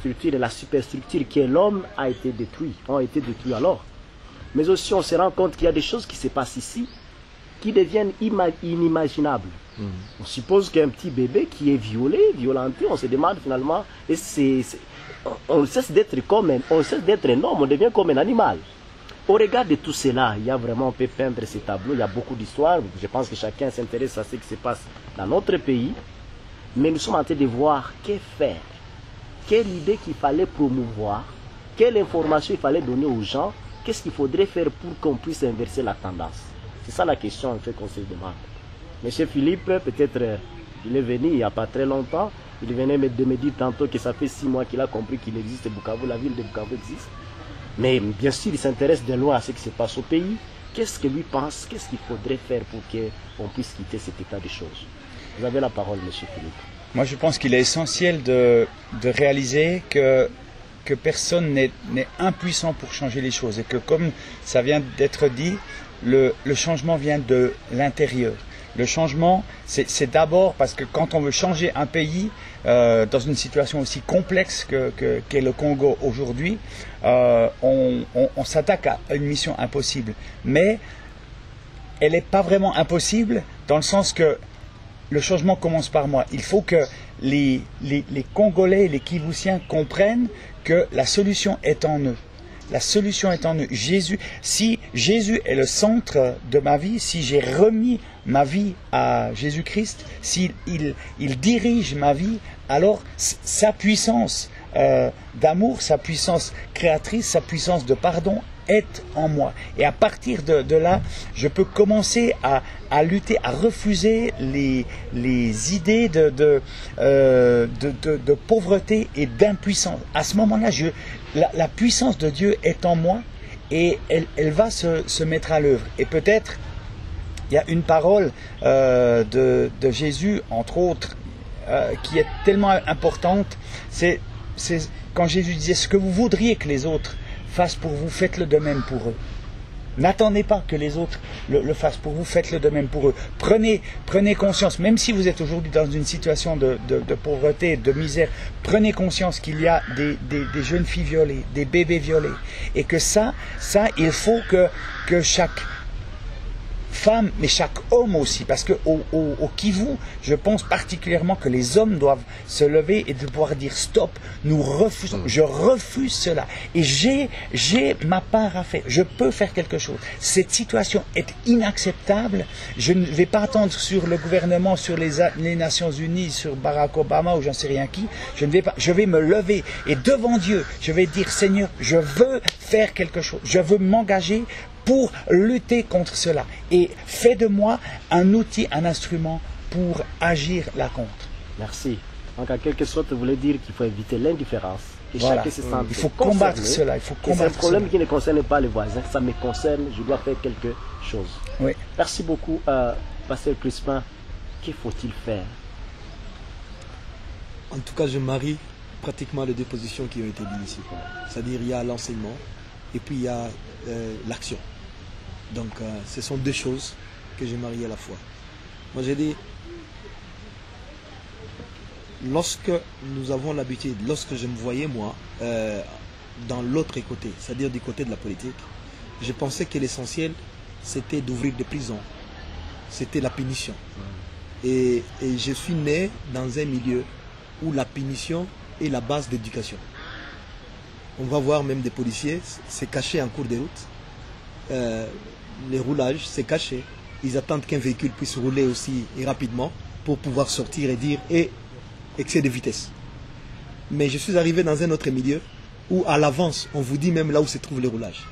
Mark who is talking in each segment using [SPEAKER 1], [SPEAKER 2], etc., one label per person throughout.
[SPEAKER 1] structure et la superstructure qui est l'homme ont été détruits alors. Mais aussi on se rend compte qu'il y a des choses qui se passent ici qui deviennent inimaginables. On suppose qu'un petit bébé qui est violenté, on se demande finalement, et on cesse d'être un homme, on devient comme un animal. Au regard de tout cela, il y a vraiment, on peut peindre ces tableaux, il y a beaucoup d'histoires, je pense que chacun s'intéresse à ce qui se passe dans notre pays, mais nous sommes en train de voir que faire, quelle idée qu'il fallait promouvoir, quelle information il fallait donner aux gens, qu'est-ce qu'il faudrait faire pour qu'on puisse inverser la tendance. C'est ça la question en fait qu'on se demande. Monsieur Philippe, peut-être il est venu il n'y a pas très longtemps, il venait de me dire tantôt que ça fait 6 mois qu'il a compris qu'il existe Bukavu, la ville de Bukavu existe. Mais bien sûr, il s'intéresse de loin à ce qui se passe au pays. Qu'est-ce que lui pense, qu'est-ce qu'il faudrait faire pour qu'on puisse quitter cet état de choses? Vous avez la parole, monsieur Philippe.
[SPEAKER 2] Moi, je pense qu'il est essentiel de réaliser que personne n'est impuissant pour changer les choses et que, comme ça vient d'être dit, le changement vient de l'intérieur. Le changement, c'est d'abord parce que quand on veut changer un pays dans une situation aussi complexe qu'est le Congo aujourd'hui, on s'attaque à une mission impossible. Mais elle n'est pas vraiment impossible dans le sens que le changement commence par moi. Il faut que les Congolais, les Kivusiens comprennent que la solution est en eux. La solution est en eux. Si Jésus est le centre de ma vie, si j'ai remis ma vie à Jésus-Christ, s'il dirige ma vie, alors sa puissance d'amour, sa puissance créatrice, sa puissance de pardon est en moi. Et à partir de là, je peux commencer à lutter, à refuser les idées de pauvreté et d'impuissance. À ce moment-là, la puissance de Dieu est en moi et elle va se mettre à l'œuvre. Et peut-être, il y a une parole de Jésus, entre autres, qui est tellement importante. C'est quand Jésus disait « Ce que vous voudriez que les autres fassent pour vous, faites-le de même pour eux. N'attendez pas que les autres le fassent pour vous, faites-le de même pour eux. Prenez conscience, même si vous êtes aujourd'hui dans une situation de pauvreté, de misère, prenez conscience qu'il y a des jeunes filles violées, des bébés violés. Et que ça il faut que chaque femme, mais chaque homme aussi, parce qu'au Kivu, je pense particulièrement que les hommes doivent se lever et de pouvoir dire stop, nous refusons, je refuse cela. Et j'ai ma part à faire, je peux faire quelque chose. Cette situation est inacceptable, je ne vais pas attendre sur le gouvernement, sur les Nations Unies, sur Barack Obama ou j'en sais rien qui, je vais me lever et devant Dieu, je vais dire Seigneur, je veux faire quelque chose, je veux m'engager pour lutter contre cela. Et fais de moi un outil, un instrument pour agir là contre.
[SPEAKER 1] Merci. Donc, en quelque sorte, vous voulez dire qu'il faut éviter l'indifférence. Et
[SPEAKER 2] voilà.
[SPEAKER 1] chacun se sente
[SPEAKER 2] il faut combattre cela.
[SPEAKER 1] C'est un problème qui ne concerne pas les voisins. Ça me concerne, je dois faire quelque chose.
[SPEAKER 2] Oui.
[SPEAKER 1] Merci beaucoup, Pasteur Crispin. Que faut-il faire?
[SPEAKER 3] En tout cas, je marie pratiquement les deux positions qui ont été dites ici. C'est-à-dire, il y a l'enseignement et puis il y a l'action. Donc, ce sont deux choses que j'ai mariées à la fois. Moi, j'ai dit, lorsque nous avons l'habitude, lorsque je me voyais, moi, dans l'autre côté, c'est-à-dire du côté de la politique, je pensais que l'essentiel, c'était d'ouvrir des prisons. C'était la punition. Et je suis né dans un milieu où la punition est la base d'éducation. On va voir même des policiers, c'est caché en cours de route. Les roulages, c'est caché. Ils attendent qu'un véhicule puisse rouler aussi rapidement pour pouvoir sortir et dire excès de vitesse. Mais je suis arrivé dans un autre milieu où à l'avance, on vous dit même là où se trouve le roulage.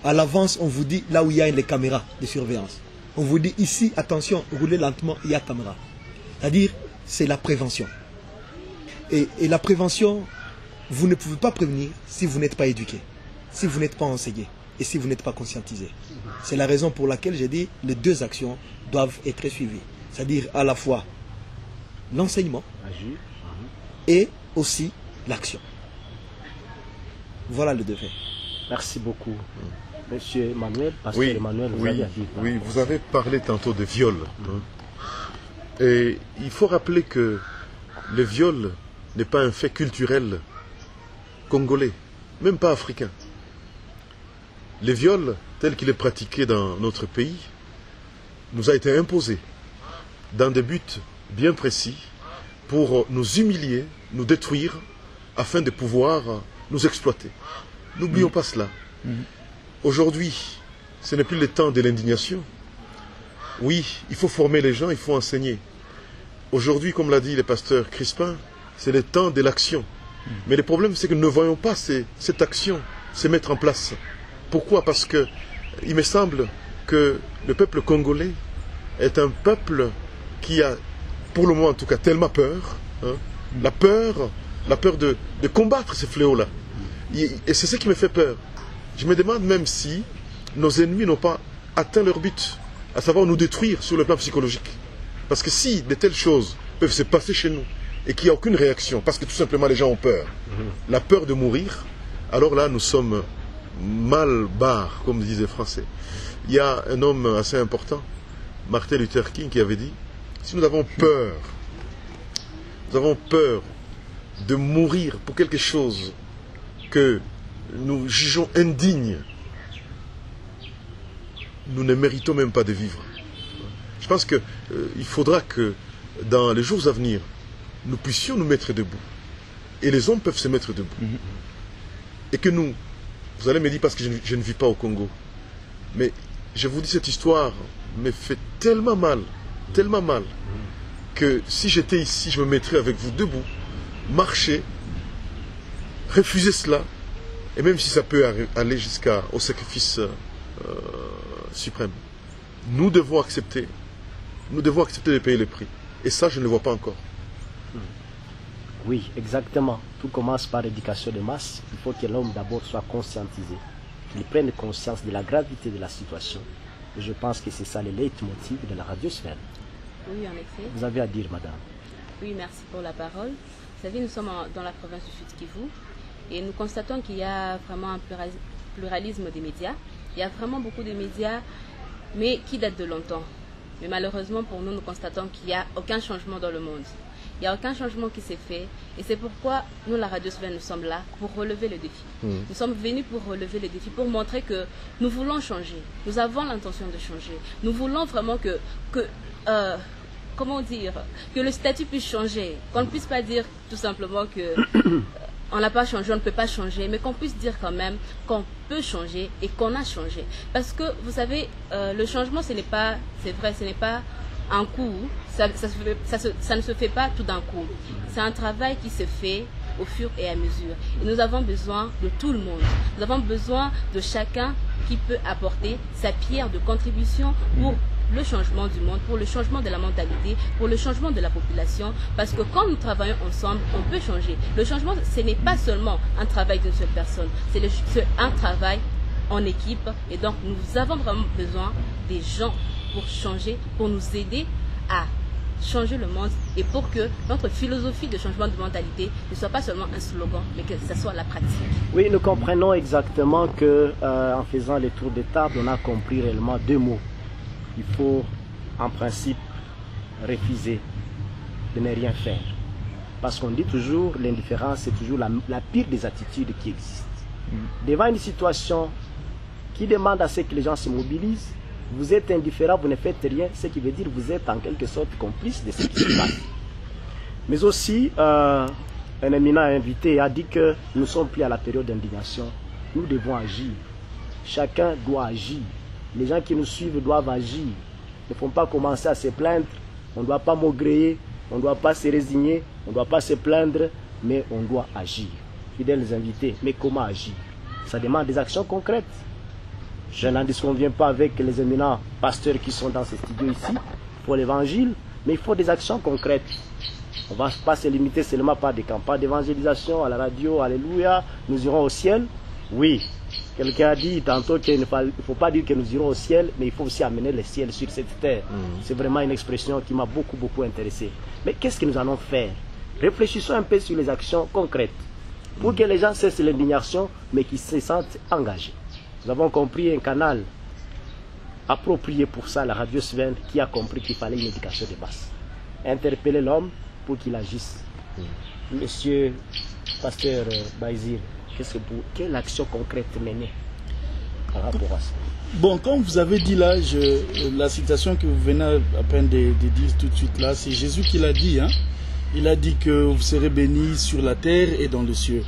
[SPEAKER 3] À l'avance, on vous dit là où il y a les caméras de surveillance. On vous dit ici, attention, roulez lentement, il y a caméra. C'est-à-dire, c'est la prévention. Et la prévention, vous ne pouvez pas prévenir si vous n'êtes pas éduqué, si vous n'êtes pas enseigné et si vous n'êtes pas conscientisé. C'est la raison pour laquelle j'ai dit les deux actions doivent être suivies. C'est-à-dire à la fois l'enseignement et aussi l'action. Voilà le devoir.
[SPEAKER 1] Merci beaucoup. Monsieur Emmanuel, Pasteur Emmanuel, vous avez dit.
[SPEAKER 4] Oui, vous avez parlé tantôt de viol. Et il faut rappeler que le viol n'est pas un fait culturel congolais, même pas africain. Les viols, tels qu'il est pratiqué dans notre pays, nous a été imposé dans des buts bien précis pour nous humilier, nous détruire, afin de pouvoir nous exploiter. N'oublions pas cela. Aujourd'hui, ce n'est plus le temps de l'indignation. Oui, il faut former les gens, il faut enseigner. Aujourd'hui, comme l'a dit le pasteur Crispin, c'est le temps de l'action. Mais le problème, c'est que nous ne voyons pas cette action se mettre en place. Pourquoi? Parce que il me semble que le peuple congolais est un peuple qui a, pour le moment en tout cas, tellement peur, hein, la peur de combattre ces fléaux-là. Et c'est ce qui me fait peur. Je me demande même si nos ennemis n'ont pas atteint leur but, à savoir nous détruire sur le plan psychologique. Parce que si de telles choses peuvent se passer chez nous et qu'il n'y a aucune réaction, parce que tout simplement les gens ont peur, la peur de mourir, alors là nous sommes mal barres, comme disent les Français. Il y a un homme assez important, Martin Luther King, qui avait dit, si nous avons peur de mourir pour quelque chose que nous jugeons indigne, nous ne méritons même pas de vivre. Je pense qu'il faudra que dans les jours à venir, nous puissions nous mettre debout. Et les hommes peuvent se mettre debout. Et que nous, vous allez me dire parce que je ne vis pas au Congo, mais je vous dis cette histoire me fait tellement mal, que si j'étais ici, je me mettrais avec vous debout, marcher, refuser cela, et même si ça peut aller jusqu'au sacrifice suprême, nous devons accepter de payer le prix. Et ça, je ne le vois pas encore.
[SPEAKER 1] Oui, exactement. Tout commence par l'éducation de masse. Il faut que l'homme d'abord soit conscientisé, qu'il prenne conscience de la gravité de la situation. Et je pense que c'est ça le leitmotiv de la radiosphère.
[SPEAKER 5] Oui, en effet.
[SPEAKER 1] Vous avez à dire, madame.
[SPEAKER 5] Oui, merci pour la parole. Vous savez, nous sommes dans la province du Sud-Kivu et nous constatons qu'il y a vraiment un pluralisme des médias. Il y a vraiment beaucoup de médias, mais qui datent de longtemps. Mais malheureusement, pour nous, nous constatons qu'il n'y a aucun changement dans le monde. Il n'y a aucun changement qui s'est fait. Et c'est pourquoi nous, la radiosphère, nous sommes là pour relever le défi. Nous sommes venus pour relever le défi, pour montrer que nous voulons changer. Nous avons l'intention de changer. Nous voulons vraiment comment dire, que le statut puisse changer. Qu'on ne puisse pas dire tout simplement que on n'a pas changé, on ne peut pas changer, mais qu'on puisse dire quand même qu'on peut changer et qu'on a changé. Parce que, vous savez, le changement, ce n'est pas, c'est vrai, ce n'est pas un coup, ça ne se fait pas tout d'un coup. C'est un travail qui se fait au fur et à mesure. Et nous avons besoin de tout le monde. Nous avons besoin de chacun qui peut apporter sa pierre de contribution pour le changement du monde, pour le changement de la mentalité, pour le changement de la population, parce que quand nous travaillons ensemble, on peut changer. Le changement, ce n'est pas seulement un travail d'une seule personne, c'est un travail en équipe, et donc nous avons vraiment besoin des gens pour changer, pour nous aider à changer le monde et pour que notre philosophie de changement de mentalité ne soit pas seulement un slogan, mais que ce soit la pratique.
[SPEAKER 1] Oui, nous comprenons exactement que en faisant les tours de table, on a compris réellement deux mots. Il faut, en principe, refuser de ne rien faire. Parce qu'on dit toujours, l'indifférence, c'est toujours la pire des attitudes qui existent. Devant une situation qui demande à ce que les gens se mobilisent, vous êtes indifférent, vous ne faites rien, ce qui veut dire que vous êtes en quelque sorte complice de ce qui se passe. Mais aussi, un éminent invité a dit que nous ne sommes plus à la période d'indignation. Nous devons agir. Chacun doit agir. Les gens qui nous suivent doivent agir. Il ne faut pas commencer à se plaindre. On ne doit pas maugréer, on ne doit pas se résigner, on ne doit pas se plaindre, mais on doit agir. Fidèles invités, mais comment agir? Ça demande des actions concrètes. Je n'en disconviens pas avec les éminents pasteurs qui sont dans ces studios ici pour l'évangile, mais il faut des actions concrètes. On ne va pas se limiter seulement par des campagnes d'évangélisation à la radio, alléluia, nous irons au ciel. Oui, quelqu'un a dit tantôt qu'il ne faut pas dire que nous irons au ciel, mais il faut aussi amener le ciel sur cette terre. C'est vraiment une expression qui m'a beaucoup intéressé. Mais qu'est-ce que nous allons faire? Réfléchissons un peu sur les actions concrètes pour que les gens cessent l'indignation, mais qu'ils se sentent engagés. Nous avons compris un canal approprié pour ça, la radiosphère, qui a compris qu'il fallait une éducation de base. Interpeller l'homme pour qu'il agisse. Monsieur Pasteur Baïzir, quelle action concrète mener par rapport à ça?
[SPEAKER 6] Bon, comme vous avez dit là, la citation que vous venez à peine de dire tout de suite là, c'est Jésus qui l'a dit. Hein? Il a dit que vous serez bénis sur la terre et dans les cieux.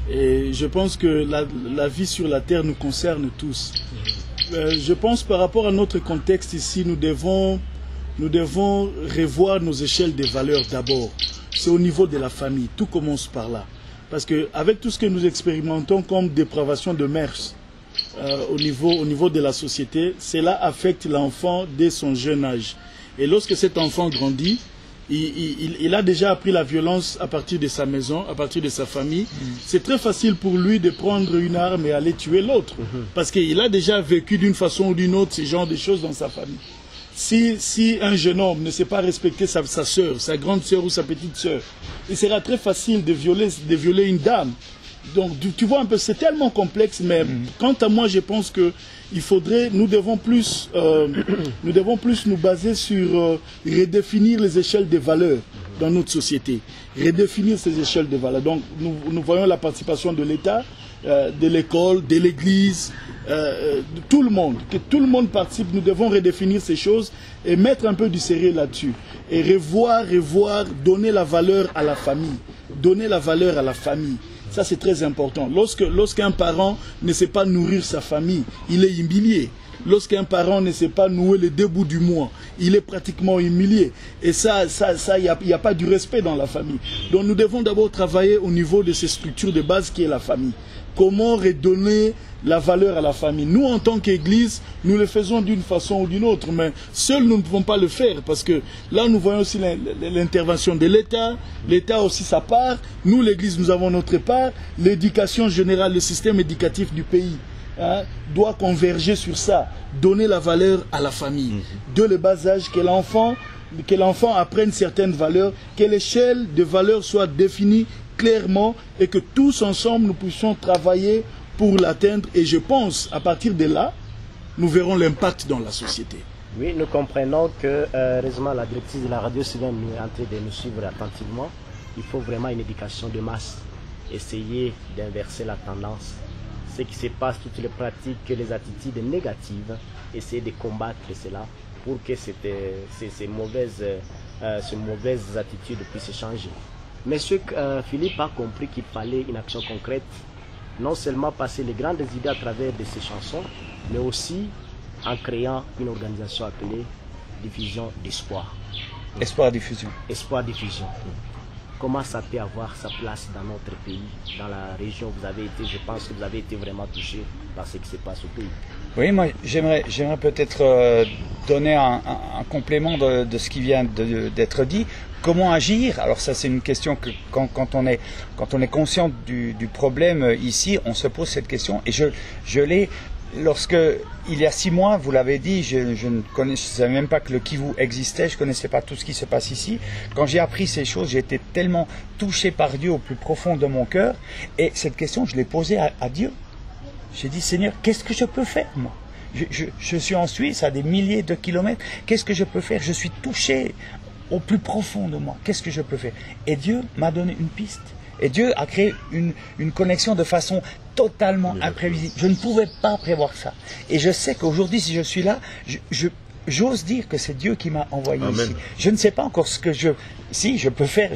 [SPEAKER 6] Et je pense que la vie sur la terre nous concerne tous. Je pense par rapport à notre contexte ici, nous devons revoir nos échelles de valeurs d'abord. C'est au niveau de la famille, tout commence par là. Parce qu'avec tout ce que nous expérimentons comme dépravation de mœurs au niveau de la société, cela affecte l'enfant dès son jeune âge. Et lorsque cet enfant grandit, il a déjà appris la violence à partir de sa maison, à partir de sa famille. C'est très facile pour lui de prendre une arme et aller tuer l'autre. Parce qu'il a déjà vécu d'une façon ou d'une autre ce genre de choses dans sa famille. Si un jeune homme ne sait pas respecter sa sœur, sa grande sœur ou sa petite sœur, il sera très facile de violer une dame. Donc tu vois un peu, c'est tellement complexe, mais quant à moi, je pense que nous devons plus nous baser sur redéfinir les échelles de valeurs dans notre société, redéfinir ces échelles de valeurs. Donc nous voyons la participation de l'État, de l'école, de l'Église, de tout le monde, que tout le monde participe. Nous devons redéfinir ces choses et mettre un peu du sérieux là-dessus et revoir, donner la valeur à la famille, Ça, c'est très important. Lorsqu'un parent ne sait pas nourrir sa famille, il est humilié. Lorsqu'un parent ne sait pas nouer les 2 bouts du mois, il est pratiquement humilié. Et ça, il n'y a pas du respect dans la famille. Donc nous devons d'abord travailler au niveau de ces structures de base qui est la famille. Comment redonner la valeur à la famille? Nous, en tant qu'Église, nous le faisons d'une façon ou d'une autre, mais seuls nous ne pouvons pas le faire, parce que là, nous voyons aussi l'intervention de l'État. L'État aussi sa part. Nous, l'Église, nous avons notre part. L'éducation générale, le système éducatif du pays doit converger sur ça, donner la valeur à la famille. De le bas âge, que l'enfant apprenne certaines valeurs, que l'échelle de valeurs soit définie clairement et que tous ensemble nous puissions travailler pour l'atteindre. Et je pense, à partir de là, nous verrons l'impact dans la société.
[SPEAKER 1] Oui, nous comprenons que, heureusement, la directrice de la radio Sylvain est en train de nous suivre attentivement. Il faut vraiment une éducation de masse. Essayer d'inverser la tendance. Ce qui se passe, toutes les pratiques, les attitudes négatives, essayer de combattre cela pour que ces mauvaises attitudes puissent changer. Monsieur Philippe a compris qu'il fallait une action concrète, non seulement passer les grandes idées à travers de ces chansons, mais aussi en créant une organisation appelée Diffusion d'Espoir.
[SPEAKER 2] Espoir Diffusion.
[SPEAKER 1] Espoir Diffusion. Comment ça peut avoir sa place dans notre pays, dans la région où vous avez été? Je pense que vous avez été vraiment touché par ce qui se passe au pays.
[SPEAKER 2] Oui, moi j'aimerais peut-être donner un complément de ce qui vient d'être dit. Comment agir? Alors ça, c'est une question que quand on est conscient du problème ici, on se pose cette question. Et je l'ai, lorsque il y a 6 mois, vous l'avez dit, je ne savais même pas que le Kivu existait, je ne connaissais pas tout ce qui se passe ici. Quand j'ai appris ces choses, j'ai été tellement touché par Dieu au plus profond de mon cœur. Et cette question, je l'ai posée à Dieu. J'ai dit, Seigneur, qu'est-ce que je peux faire, moi? Je suis en Suisse, à des milliers de kilomètres. Qu'est-ce que je peux faire? Je suis touché au plus profond de moi. Qu'est-ce que je peux faire? Et Dieu m'a donné une piste. Et Dieu a créé une connexion de façon totalement imprévisible. Je ne pouvais pas prévoir ça. Et je sais qu'aujourd'hui, si je suis là, j'ose dire que c'est Dieu qui m'a envoyé ici. Je ne sais pas encore ce que si je peux faire.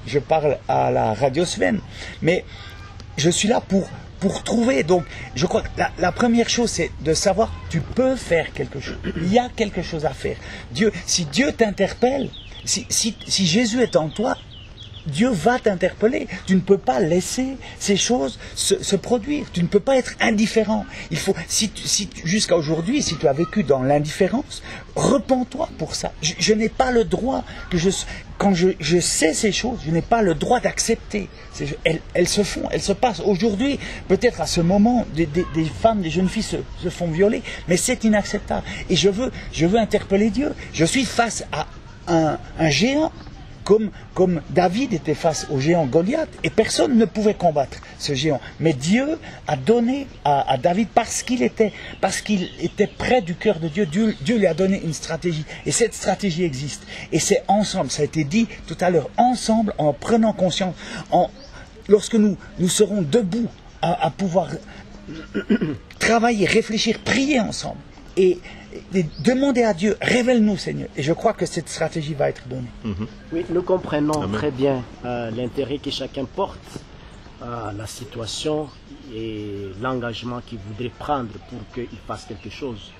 [SPEAKER 2] Je parle à la radio Sven. Mais je suis là pour trouver. Donc, je crois que la première chose, c'est de savoir tu peux faire quelque chose. Il y a quelque chose à faire. Si Dieu t'interpelle, si Jésus est en toi, Dieu va t'interpeller. Tu ne peux pas laisser ces choses se produire. Tu ne peux pas être indifférent. Il faut, jusqu'à aujourd'hui, si tu as vécu dans l'indifférence, repens-toi pour ça. Je n'ai pas le droit quand je sais ces choses, je n'ai pas le droit d'accepter. Elles se font, elles se passent. Aujourd'hui, peut-être à ce moment, des femmes, des jeunes filles se font violer, mais c'est inacceptable. Et je veux interpeller Dieu. Je suis face à un géant. Comme David était face au géant Goliath, et personne ne pouvait combattre ce géant. Mais Dieu a donné à David, parce qu'il était près du cœur de Dieu, Dieu lui a donné une stratégie. Et cette stratégie existe. Et c'est ensemble, ça a été dit tout à l'heure, ensemble, en prenant conscience, lorsque nous serons debout à pouvoir travailler, réfléchir, prier ensemble et demander à Dieu, révèle-nous Seigneur. Et je crois que cette stratégie va être donnée.
[SPEAKER 1] Oui, nous comprenons
[SPEAKER 4] Amen.
[SPEAKER 1] très bien l'intérêt que chacun porte à la situation et l'engagement qu'il voudrait prendre pour qu'il fasse quelque chose.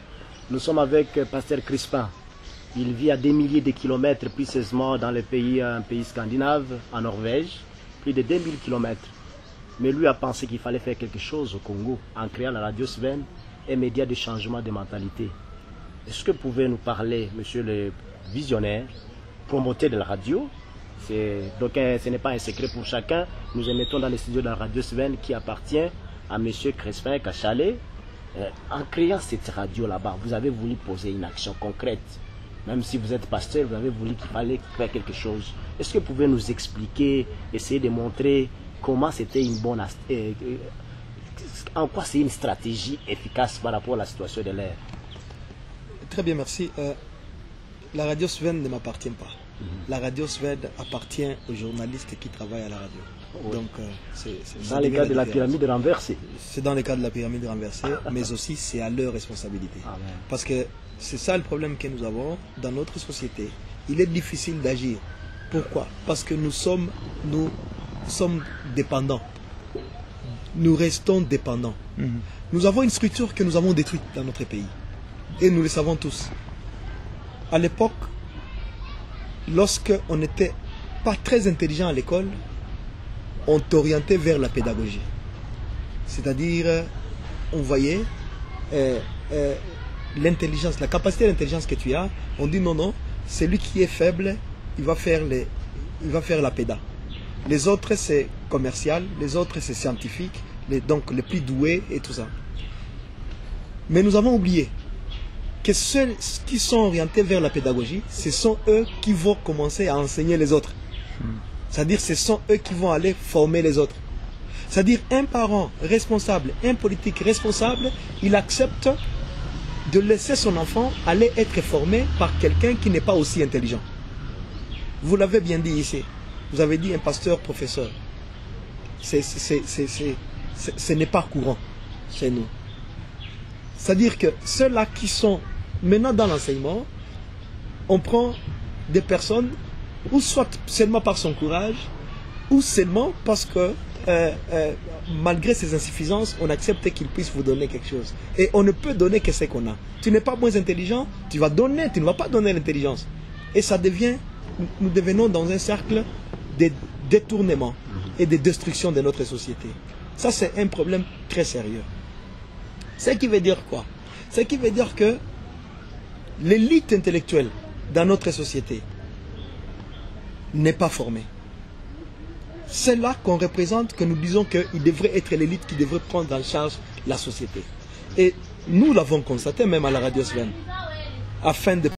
[SPEAKER 1] Nous sommes avec Pasteur Crispin. Il vit à des milliers de kilomètres, précisément dans un pays scandinave, en Norvège, plus de 2000 kilomètres. Mais lui a pensé qu'il fallait faire quelque chose au Congo en créant la Radio Sven, un média de changement de mentalité. Est-ce que vous pouvez nous parler, monsieur le visionnaire, promoteur de la radio? Donc ce n'est pas un secret pour chacun. Nous émettons dans les studios de la Radio Sven qui appartient à monsieur Crispin Cachalet. En créant cette radio là-bas, vous avez voulu poser une action concrète. Même si vous êtes pasteur, vous avez voulu qu'il fallait faire quelque chose. Est-ce que vous pouvez nous expliquer, essayer de montrer comment c'était une bonne... en quoi c'est une stratégie efficace par rapport à la situation de l'ère?
[SPEAKER 3] Très bien, merci. La radio Sven ne m'appartient pas. La radio Sven appartient aux journalistes qui travaillent à la radio.
[SPEAKER 1] Oui.
[SPEAKER 3] Donc,
[SPEAKER 1] Dans les cas de la pyramide renversée.
[SPEAKER 3] C'est dans le cas de la pyramide renversée, mais aussi c'est à leur responsabilité.
[SPEAKER 1] Amen.
[SPEAKER 3] Parce que c'est ça le problème que nous avons dans notre société. Il est difficile d'agir. Pourquoi? Parce que nous sommes dépendants. Nous restons dépendants. Nous avons une structure que nous avons détruite dans notre pays. Et nous le savons tous. À l'époque, lorsque on n'était pas très intelligent à l'école, on t'orientait vers la pédagogie. C'est-à-dire, on voyait l'intelligence, la capacité d'intelligence que tu as, on dit non, non, celui qui est faible, il va faire la péda. Les autres, c'est commercial, les autres, c'est scientifique, donc les plus doués et tout ça. Mais nous avons oublié que ceux qui sont orientés vers la pédagogie, ce sont eux qui vont commencer à enseigner les autres. C'est-à-dire, ce sont eux qui vont aller former les autres. C'est-à-dire, un parent responsable, un politique responsable, il accepte de laisser son enfant aller être formé par quelqu'un qui n'est pas aussi intelligent. Vous l'avez bien dit ici. Vous avez dit un pasteur professeur. Ce n'est pas courant chez nous. C'est-à-dire que ceux-là qui sont maintenant dans l'enseignement, on prend des personnes, ou soit seulement par son courage, ou seulement parce que malgré ses insuffisances, on accepte qu'il puisse vous donner quelque chose. Et on ne peut donner que ce qu'on a. Tu n'es pas moins intelligent, tu vas donner, tu ne vas pas donner l'intelligence. Et ça devient, nous devenons dans un cercle de détournement et de destruction de notre société. Ça, c'est un problème très sérieux. Ce qui veut dire quoi? Ce qui veut dire que l'élite intellectuelle dans notre société n'est pas formée. C'est là qu'on représente, que nous disons qu'il devrait être l'élite qui devrait prendre en charge la société. Et nous l'avons constaté même à la Radio Sven, afin de